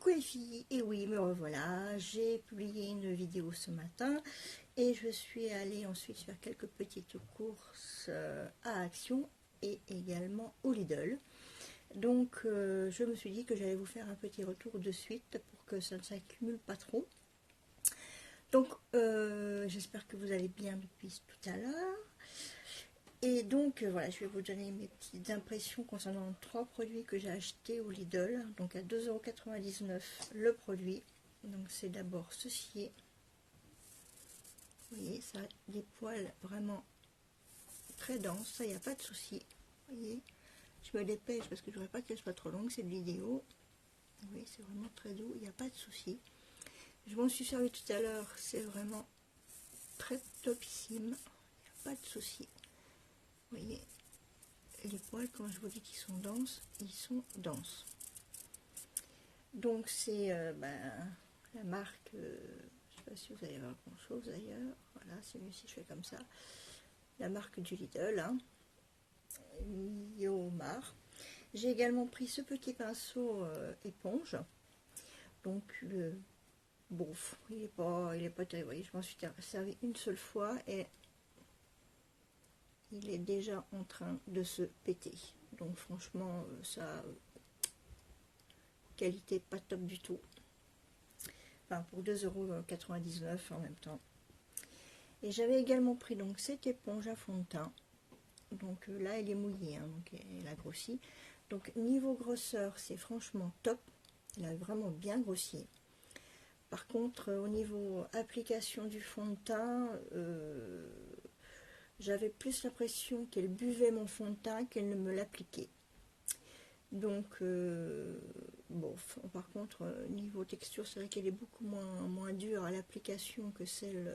Coucou les filles, et oui, me revoilà, j'ai publié une vidéo ce matin et je suis allée ensuite faire quelques petites courses à Action et également au Lidl. Donc je me suis dit que j'allais vous faire un petit retour de suite pour que ça ne s'accumule pas trop. Donc j'espère que vous allez bien depuis tout à l'heure. Et donc voilà, je vais vous donner mes petites impressions concernant 3 produits que j'ai achetés au Lidl. Donc à 2,99 € le produit. Donc c'est d'abord ceci. Vous voyez, ça a des poils vraiment très denses, ça il n'y a pas de souci. Vous voyez, je me dépêche parce que je ne voudrais pas qu'elle soit trop longue cette vidéo. Vous voyez, c'est vraiment très doux, il n'y a pas de souci. Je m'en suis servi tout à l'heure, c'est vraiment très topissime, il n'y a pas de souci. Vous voyez, les poils, quand je vous dis qu'ils sont denses, ils sont denses. Donc c'est la marque, je ne sais pas si vous allez voir grand chose d'ailleurs, voilà, c'est mieux si je fais comme ça. La marque du Lidl, hein, Yomar. J'ai également pris ce petit pinceau éponge. Donc le bouffe, il est pas terrible. Je m'en suis servi une seule fois et il est déjà en train de se péter. Donc franchement, ça qualité pas top du tout. Enfin pour 2,99 € en même temps. Et j'avais également pris donc cette éponge à fond de teint. Donc là elle est mouillée, hein, donc elle a grossi. Donc niveau grosseur c'est franchement top. Elle a vraiment bien grossi. Par contre au niveau application du fond de teint, j'avais plus l'impression qu'elle buvait mon fond de teint qu'elle ne me l'appliquait. Donc bon, par contre niveau texture c'est vrai qu'elle est beaucoup moins dure à l'application que celle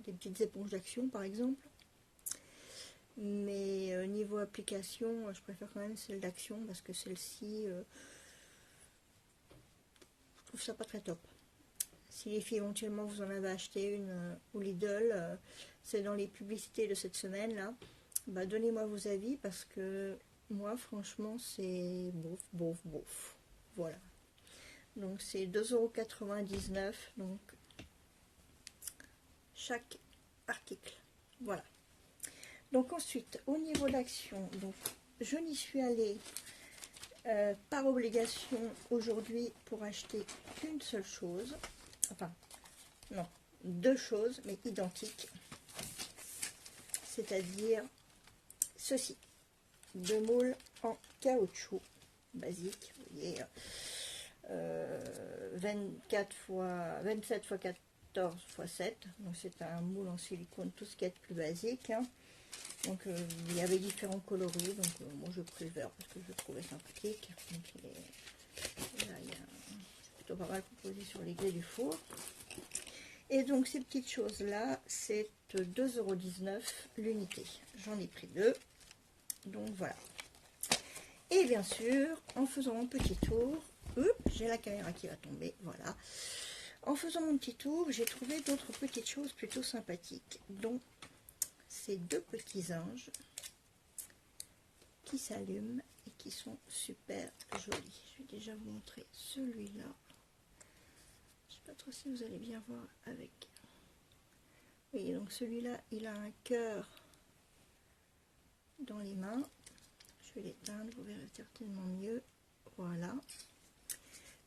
des petites éponges d'Action par exemple. Mais niveau application, je préfère quand même celle d'Action parce que celle-ci, je trouve ça pas très top. Si les filles éventuellement vous en avez acheté une au Lidl, c'est dans les publicités de cette semaine là, bah donnez-moi vos avis parce que moi franchement c'est bof, bof, bof. Voilà. Donc c'est 2,99 €, donc chaque article. Voilà. Donc ensuite, au niveau d'Action, donc je n'y suis allée par obligation aujourd'hui pour acheter qu'une seule chose. Enfin, non, 2 choses, mais identiques. C'est-à-dire ceci. 2 moules en caoutchouc basique. Vous voyez, 27 x 14 x 7. Donc c'est un moule en silicone, tout ce qui est plus basique. Hein. Donc il y avait différents coloris, donc moi je pris le vert parce que je le trouvais sympathique. Donc là, c'est plutôt pas mal composé sur les grès du four. Et donc ces petites choses là, c'est 2,19 € l'unité. J'en ai pris 2. Donc voilà. Et bien sûr, en faisant mon petit tour, j'ai la caméra qui va tomber, voilà. En faisant mon petit tour, j'ai trouvé d'autres petites choses plutôt sympathiques, dont ces 2 petits anges qui s'allument et qui sont super jolis. Je vais déjà vous montrer celui-là. Je ne sais pas trop si vous allez bien voir avec. Oui, donc celui-là, il a un cœur dans les mains. Je vais l'éteindre, vous verrez certainement mieux. Voilà.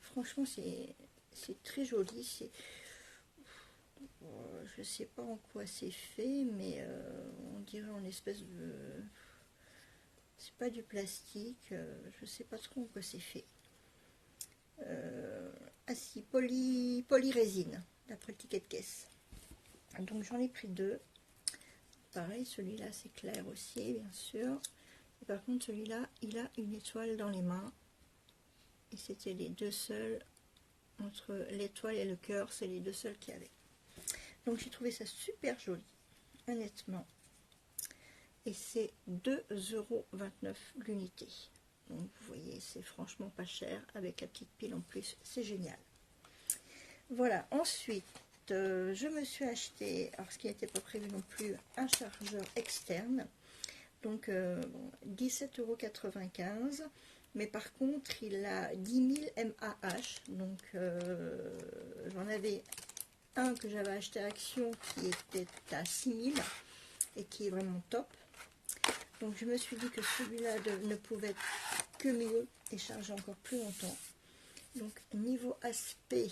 Franchement, c'est très joli. Je sais pas en quoi c'est fait, mais on dirait en espèce de... C'est pas du plastique, je sais pas trop en quoi c'est fait. Ah si, polyrésine, d'après le ticket de caisse. Donc j'en ai pris 2. Pareil, celui-là c'est clair aussi, bien sûr. Et par contre, celui-là, il a une étoile dans les mains. Et c'était les 2 seuls, entre l'étoile et le cœur, c'est les 2 seuls qu'il y avait. Donc j'ai trouvé ça super joli, honnêtement. Et c'est 2,29 € l'unité. Donc vous voyez, c'est franchement pas cher. Avec la petite pile en plus, c'est génial. Voilà, ensuite, je me suis acheté, alors ce qui n'était pas prévu non plus, un chargeur externe. Donc 17,95 €. mais par contre il a 10 000 mAh, donc j'en avais un que j'avais acheté à Action qui était à 6 000 et qui est vraiment top. Donc je me suis dit que celui-là ne pouvait être que mieux et charger encore plus longtemps. Donc niveau aspect,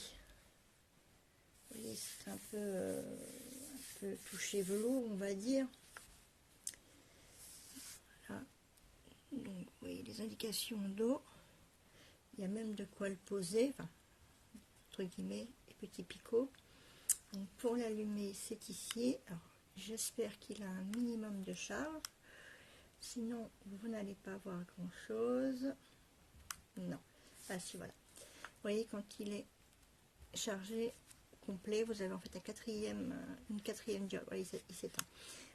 vous voyez, c'est un peu touché velours, on va dire. Voilà. Donc vous voyez les indications d'eau. Il y a même de quoi le poser, enfin, entre guillemets, les petits picots. Donc pour l'allumer, c'est ici. Alors j'espère qu'il a un minimum de charge. Sinon, vous n'allez pas voir grand chose. Non. Ah si, voilà. Vous voyez, quand il est chargé complet, vous avez en fait une quatrième job. Voilà, il s'éteint.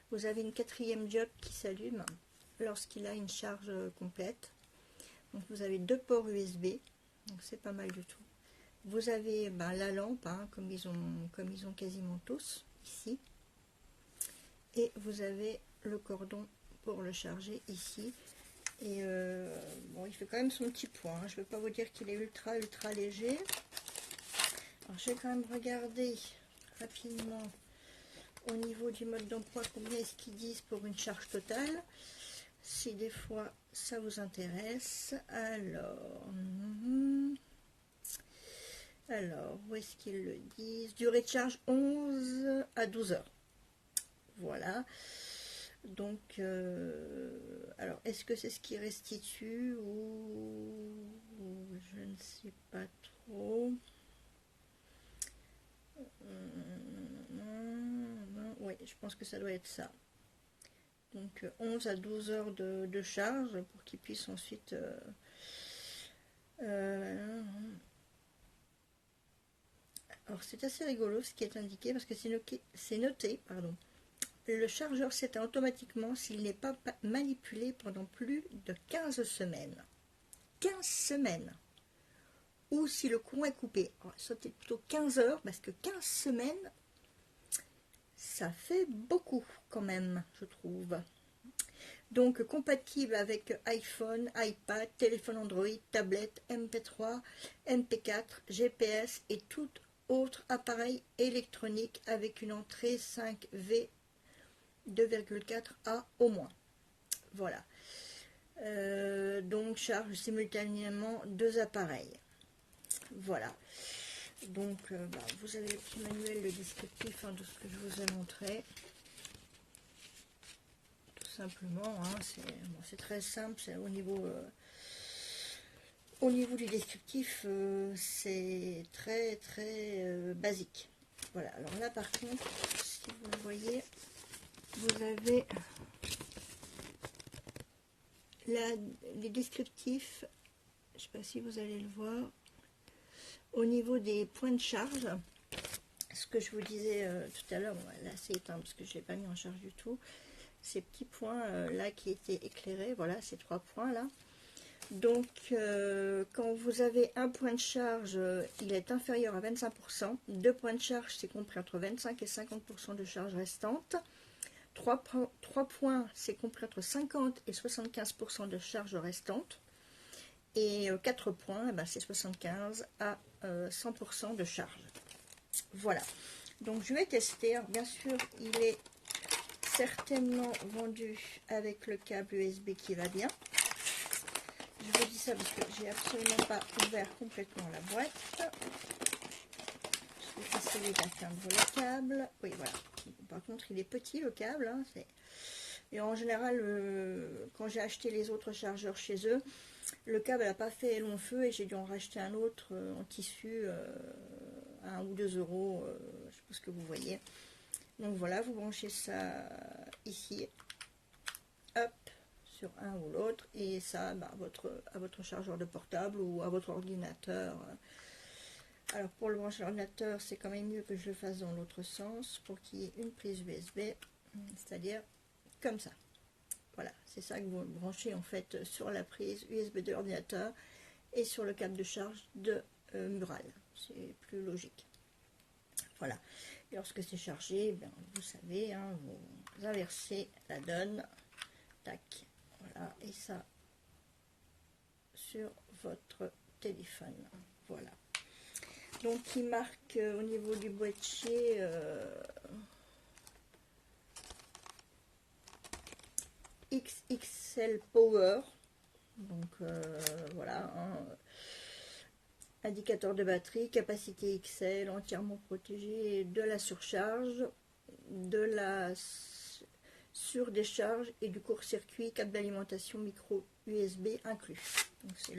Vous avez une quatrième job qui s'allume lorsqu'il a une charge complète. Donc vous avez 2 ports USB. Donc c'est pas mal du tout. Vous avez la lampe, hein, comme ils ont quasiment tous ici. Et vous avez le cordon pour le charger ici. Et bon, il fait quand même son petit poids, hein. Je ne vais pas vous dire qu'il est ultra léger. Alors je vais quand même regarder rapidement au niveau du mode d'emploi combien est-ce qu'ils disent pour une charge totale, si des fois ça vous intéresse. Alors où est-ce qu'ils le disent? Durée de charge 11 à 12 heures. Voilà. Donc, alors, est-ce que c'est ce qui restitue ou je ne sais pas trop. Oui, je pense que ça doit être ça. Donc, 11 à 12 heures de charge pour qu'il puisse ensuite... alors, c'est assez rigolo ce qui est indiqué parce que c'est noté, pardon. Le chargeur s'éteint automatiquement s'il n'est pas manipulé pendant plus de 15 semaines. 15 semaines. Ou si le courant est coupé. Alors, ça peut être plutôt 15 heures, parce que 15 semaines, ça fait beaucoup quand même, je trouve. Donc, compatible avec iPhone, iPad, téléphone Android, tablette, MP3, MP4, GPS et tout autre appareil électronique avec une entrée 5V 2,4A au moins. Voilà. Donc charge simultanément 2 appareils. Voilà. Donc vous avez le petit manuel, le descriptif de ce que je vous ai montré. Tout simplement, hein, c'est très simple. C'est au niveau du descriptif, c'est très basique. Voilà. Alors là par contre, si vous le voyez, vous avez les descriptifs, je ne sais pas si vous allez le voir, au niveau des points de charge, ce que je vous disais tout à l'heure, là c'est éteint parce que je ne l'ai pas mis en charge du tout, ces petits points là qui étaient éclairés, voilà ces 3 points là. Donc quand vous avez un point de charge, il est inférieur à 25%, 2 points de charge c'est compris entre 25 et 50% de charge restante, 3 points, c'est compris entre 50 et 75% de charge restante. Et 4 points, c'est 75 à 100% de charge. Voilà. Donc je vais tester. Alors, bien sûr, il est certainement vendu avec le câble USB qui va bien. Je vous dis ça parce que j'ai absolument pas ouvert complètement la boîte. Je vais essayer d'atteindre le câble. Oui, voilà. Par contre, il est petit le câble. Hein, et en général, quand j'ai acheté les autres chargeurs chez eux, le câble n'a pas fait long feu et j'ai dû en racheter un autre en tissu à 1 ou 2 euros. Je ne sais pas ce que vous voyez. Donc voilà, vous branchez ça ici. Hop, sur un ou l'autre. Et ça à votre chargeur de portable ou à votre ordinateur. Alors pour le brancher à l'ordinateur, c'est quand même mieux que je le fasse dans l'autre sens pour qu'il y ait une prise USB. C'est-à-dire comme ça. Voilà, c'est ça que vous branchez en fait sur la prise USB de l'ordinateur et sur le câble de charge de Mural. C'est plus logique. Voilà. Et lorsque c'est chargé, vous savez, hein, vous inversez la donne. Tac. Voilà. Et ça sur votre téléphone. Voilà. Donc il marque au niveau du boîtier XXL Power. Donc voilà, hein. Indicateur de batterie, capacité XL, entièrement protégé de la surcharge, de la surdécharge et du court-circuit, câble d'alimentation micro USB inclus. Donc c'est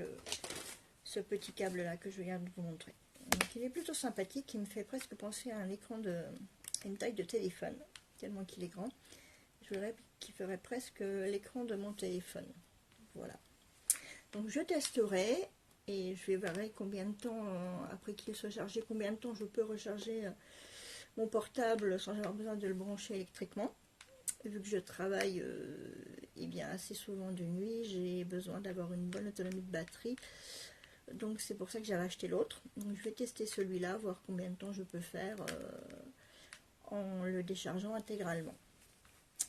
ce petit câble là que je viens de vous montrer. Donc il est plutôt sympathique, il me fait presque penser à un écran une taille de téléphone, tellement qu'il est grand. Je dirais qu'il ferait presque l'écran de mon téléphone. Voilà. Donc je testerai et je verrai combien de temps, après qu'il soit chargé, combien de temps je peux recharger mon portable sans avoir besoin de le brancher électriquement. Vu que je travaille eh bien, assez souvent de nuit, j'ai besoin d'avoir une bonne autonomie de batterie. Donc c'est pour ça que j'avais acheté l'autre. Donc je vais tester celui-là, voir combien de temps je peux faire en le déchargeant intégralement.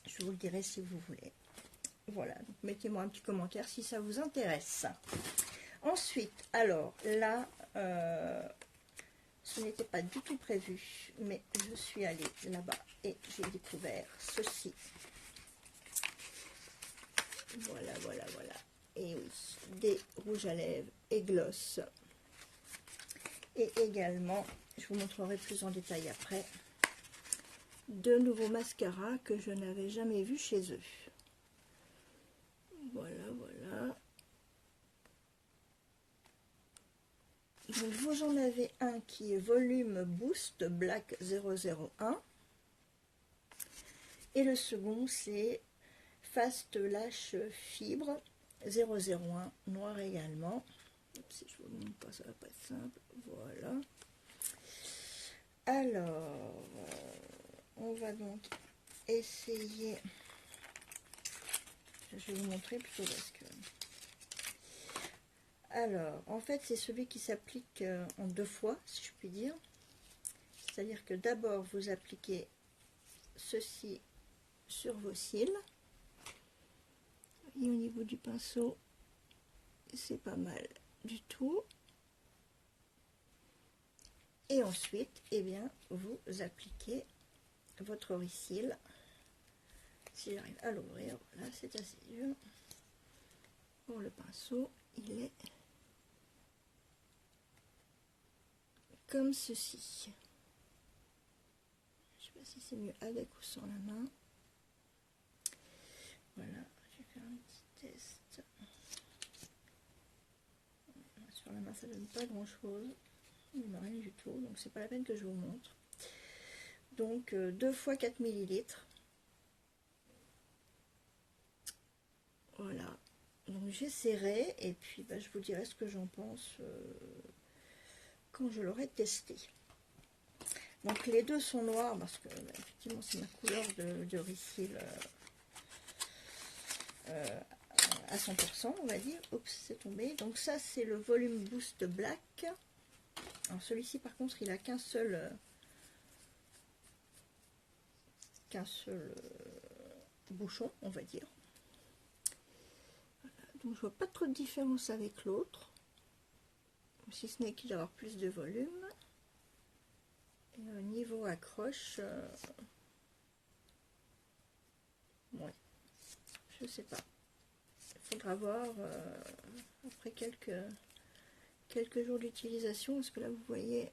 Je vous le dirai si vous voulez. Voilà, donc mettez-moi un petit commentaire si ça vous intéresse. Ensuite, alors là, ce n'était pas du tout prévu, mais je suis allée là-bas et j'ai découvert ceci. Voilà, voilà, voilà. Et oui, des rouges à lèvres et gloss. Et également, je vous montrerai plus en détail après, de nouveaux mascaras que je n'avais jamais vus chez eux. Voilà, voilà. Donc vous en avez un qui est Volume Boost Black 001. Et le second c'est Fast Lash Fibre 001, noir également. Si je vous montre pas, ça va pas être simple. Voilà. Alors, on va donc essayer. Je vais vous montrer plutôt parce que. Alors, en fait, c'est celui qui s'applique en deux fois, si je puis dire. C'est-à-dire que d'abord, vous appliquez ceci sur vos cils. Et au niveau du pinceau, c'est pas mal du tout. Et ensuite, eh bien, vous appliquez votre auricile. Si j'arrive à l'ouvrir, voilà, c'est assez dur. Pour le pinceau, il est comme ceci. Je ne sais pas si c'est mieux avec ou sans la main. Voilà, je vais faire un petit test. Sur la main, ça ne donne pas grand chose. Rien du tout, donc c'est pas la peine que je vous montre. Donc 2 fois 4 ml. Voilà, donc j'essaierai et puis bah, je vous dirai ce que j'en pense quand je l'aurai testé. Donc les deux sont noirs parce que bah, effectivement c'est ma couleur de ricil à 100%, on va dire. Oups, c'est tombé. Donc ça c'est le Volume Boost Black. Alors celui-ci par contre il a qu'un seul bouchon, on va dire. Voilà. Donc je vois pas trop de différence avec l'autre, si ce n'est qu'il doit avoir plus de volume. Et au niveau accroche, ouais, je sais pas. Il faudra voir après quelques jours d'utilisation, parce que là vous voyez,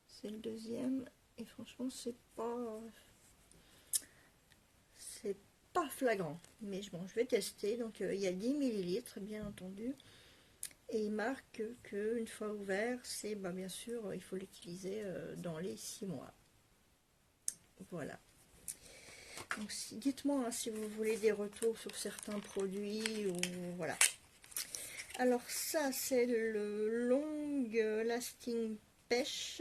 c'est le deuxième et franchement c'est pas flagrant, mais bon, je vais tester. Donc il y a 10 ml bien entendu, et il marque que une fois ouvert, c'est bah, bien sûr il faut l'utiliser dans les 6 mois. Voilà. Donc dites-moi hein, si vous voulez des retours sur certains produits ou voilà. Alors ça c'est le Long Lasting Pêche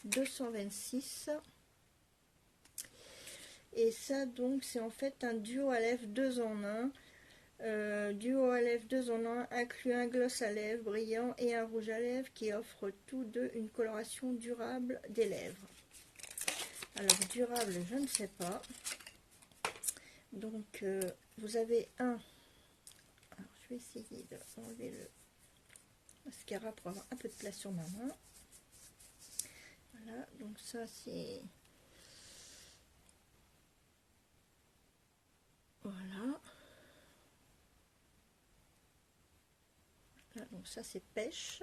226. Et ça donc c'est en fait un duo à lèvres 2 en 1. Duo à lèvres 2 en 1 inclut un gloss à lèvres brillant et un rouge à lèvres qui offrent tous deux une coloration durable des lèvres. Alors durable je ne sais pas. Donc vous avez un, alors, je je vais essayer d'enlever le mascara pour avoir un peu de place sur ma main. Voilà, donc ça c'est... Voilà. Voilà, donc ça c'est pêche.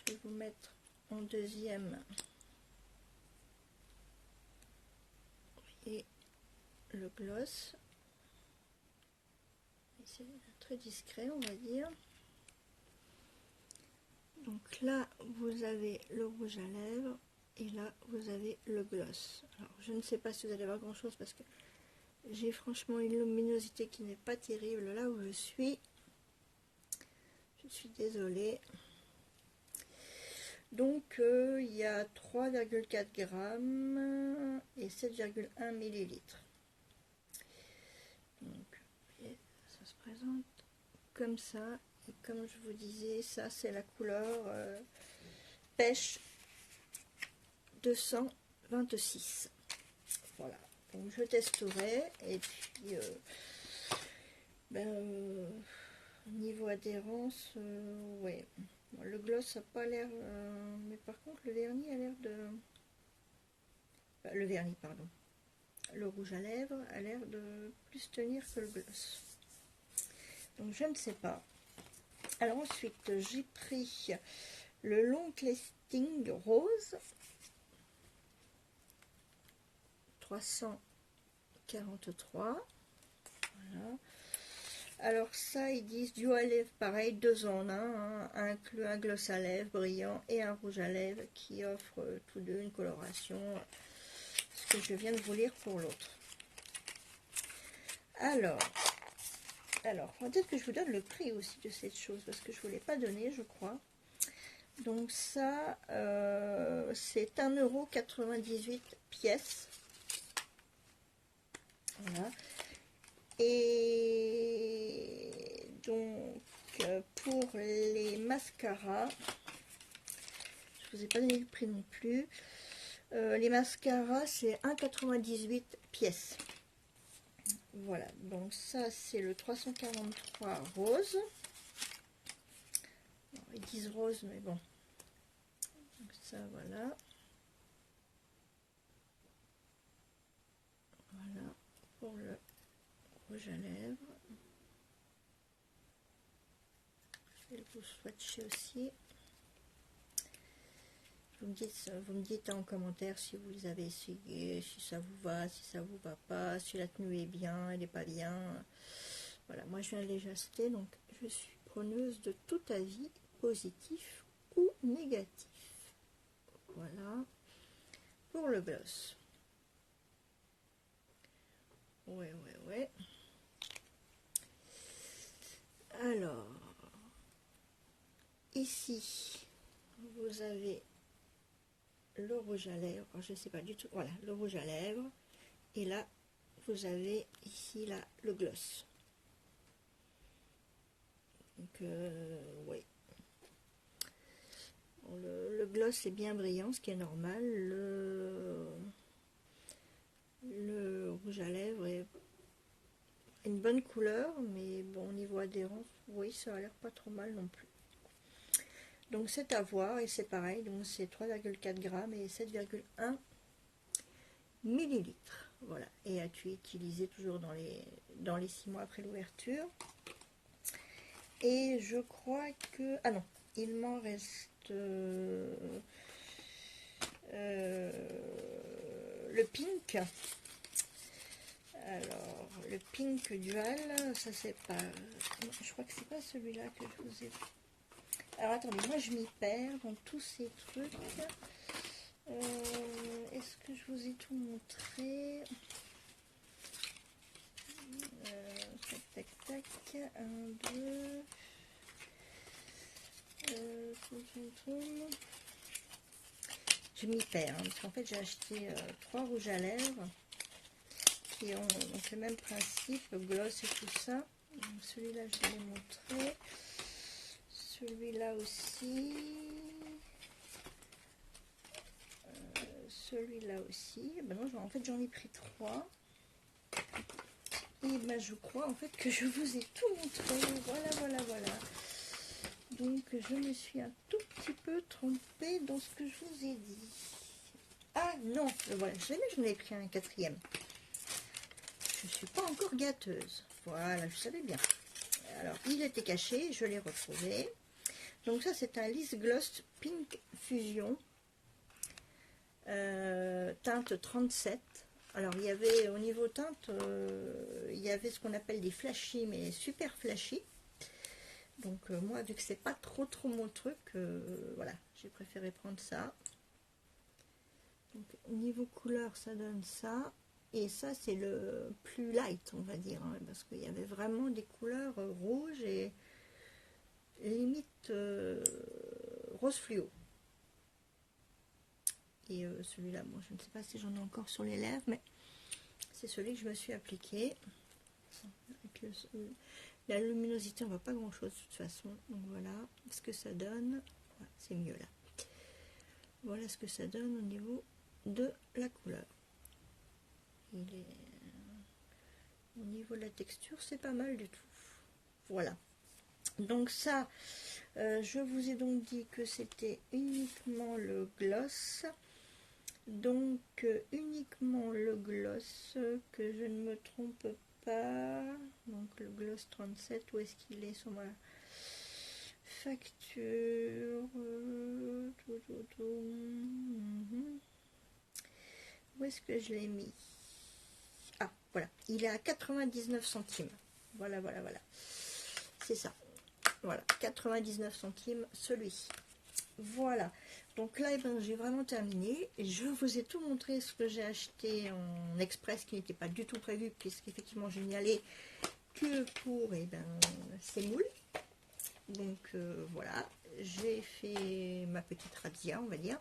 Je vais vous mettre en deuxième. Et le gloss. C'est très discret, on va dire. Donc là, vous avez le rouge à lèvres et là, vous avez le gloss. Alors, je ne sais pas si vous allez voir grand chose parce que j'ai franchement une luminosité qui n'est pas terrible là où je suis. Je suis désolée. Donc, il y a 3,4 grammes et 7,1 millilitres. Donc, ça se présente comme ça. Et comme je vous disais, ça c'est la couleur pêche 226. Voilà. Donc, je testerai. Et puis, niveau adhérence, ouais. Bon, le gloss n'a pas l'air... mais par contre, le vernis a l'air de... le vernis, pardon. Le rouge à lèvres a l'air de plus tenir que le gloss. Donc, je ne sais pas. Alors ensuite, j'ai pris le Long Lasting Rose. 343. Voilà. Alors ça, ils disent duo à lèvres, pareil, 2 en 1, hein, inclut un gloss à lèvres brillant et un rouge à lèvres qui offrent tous deux une coloration, ce que je viens de vous lire pour l'autre. Alors, peut-être que je vous donne le prix aussi de cette chose, parce que je ne vous l'ai pas donné, je crois. Donc ça, c'est 1,98 € pièce. Voilà. Et donc, pour les mascaras, je ne vous ai pas donné le prix non plus. Les mascaras, c'est 1,98 € pièce. Voilà, donc ça, c'est le 343 rose. Alors, ils disent rose, mais bon. Donc ça, voilà. Voilà, pour le rouge à lèvres. Je vais vous swatcher aussi. Vous me dites en commentaire si vous les avez essayés, si ça vous va, si ça vous va pas, si la tenue est bien, elle n'est pas bien. Voilà, moi je viens de les acheter, donc je suis preneuse de tout avis, positif ou négatif. Voilà, pour le gloss. Ouais. Alors, ici, vous avez le rouge à lèvres, alors, je ne sais pas du tout, voilà, le rouge à lèvres, et là, vous avez ici, là, le gloss. Donc, oui. Bon, le gloss est bien brillant, ce qui est normal. Le rouge à lèvres est une bonne couleur, mais bon, au niveau adhérence, oui, ça a l'air pas trop mal non plus. Donc c'est à voir, et c'est pareil, donc c'est 3,4 grammes et 7,1 millilitres. Voilà, et à tu utiliser toujours dans les 6 mois après l'ouverture. Et je crois que... Ah non, il m'en reste le pink. Alors, le pink dual, ça c'est pas... Je crois que c'est pas celui-là que je vous ai... Alors attendez, moi je m'y perds dans tous ces trucs. Est-ce que je vous ai tout montré? Tac. 1, 2... je m'y perds, hein, parce qu'en fait j'ai acheté 3 rouges à lèvres qui ont donc le même principe, le gloss et tout ça. Celui-là je vais les montrer. Celui-là aussi. Celui-là aussi. Ben non, en fait j'en ai pris 3. Et ben je crois en fait que je vous ai tout montré. Voilà, voilà, voilà. Donc je me suis un tout petit peu trompée dans ce que je vous ai dit. Ah non, voilà, jamais j'en ai pris un quatrième. Je ne suis pas encore gâteuse. Voilà, je savais bien. Alors, il était caché, je l'ai retrouvé. Donc ça, c'est un Liss Gloss Pink Fusion. Teinte 37. Alors, il y avait, au niveau teinte, il y avait ce qu'on appelle des flashy, mais super flashy. Donc, moi, vu que c'est pas trop mon truc, voilà, j'ai préféré prendre ça. Donc, au niveau couleur, ça donne ça. Et ça, c'est le plus light, on va dire, hein, parce qu'il y avait vraiment des couleurs rouges et limite rose fluo. Et celui-là, bon, je ne sais pas si j'en ai encore sur les lèvres, mais c'est celui que je me suis appliqué. Avec la luminosité, on voit pas grand-chose de toute façon. Donc voilà ce que ça donne. Ouais, c'est mieux là. Voilà ce que ça donne au niveau de la couleur. Il est... Au niveau de la texture, c'est pas mal du tout. Voilà. Donc ça, je vous ai donc dit que c'était uniquement le gloss. Donc uniquement le gloss, que je ne me trompe pas. Donc le gloss 37, où est-ce qu'il est sur ma facture? Où est-ce que je l'ai mis? Ah, voilà, il est à 99 centimes. Voilà, voilà, voilà. C'est ça. Voilà, 99 centimes, celui-ci. Voilà. Donc là, eh ben, j'ai vraiment terminé. Je vous ai tout montré ce que j'ai acheté en express, qui n'était pas du tout prévu, puisqu'effectivement, je n'y allais que pour ces moules. Donc voilà, j'ai fait ma petite razzia, on va dire.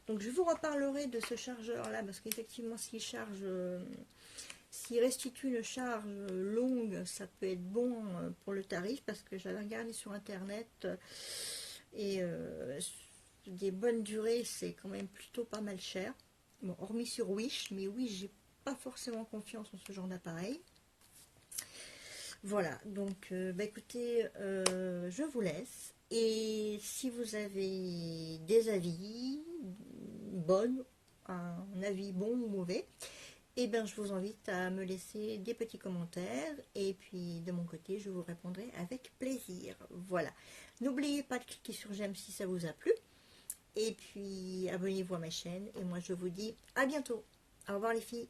Donc je vous reparlerai de ce chargeur-là, parce qu'effectivement, s'il charge... S'il restitue une charge longue, ça peut être bon pour le tarif, parce que j'avais regardé sur internet et des bonnes durées, c'est quand même plutôt pas mal cher. Bon, hormis sur Wish, mais Wish, j'ai pas forcément confiance en ce genre d'appareil. Voilà, donc écoutez, je vous laisse. Et si vous avez des avis, un avis bon ou mauvais, eh bien, je vous invite à me laisser des petits commentaires et puis de mon côté, je vous répondrai avec plaisir. Voilà. N'oubliez pas de cliquer sur j'aime si ça vous a plu. Et puis, abonnez-vous à ma chaîne. Et moi, je vous dis à bientôt. Au revoir les filles.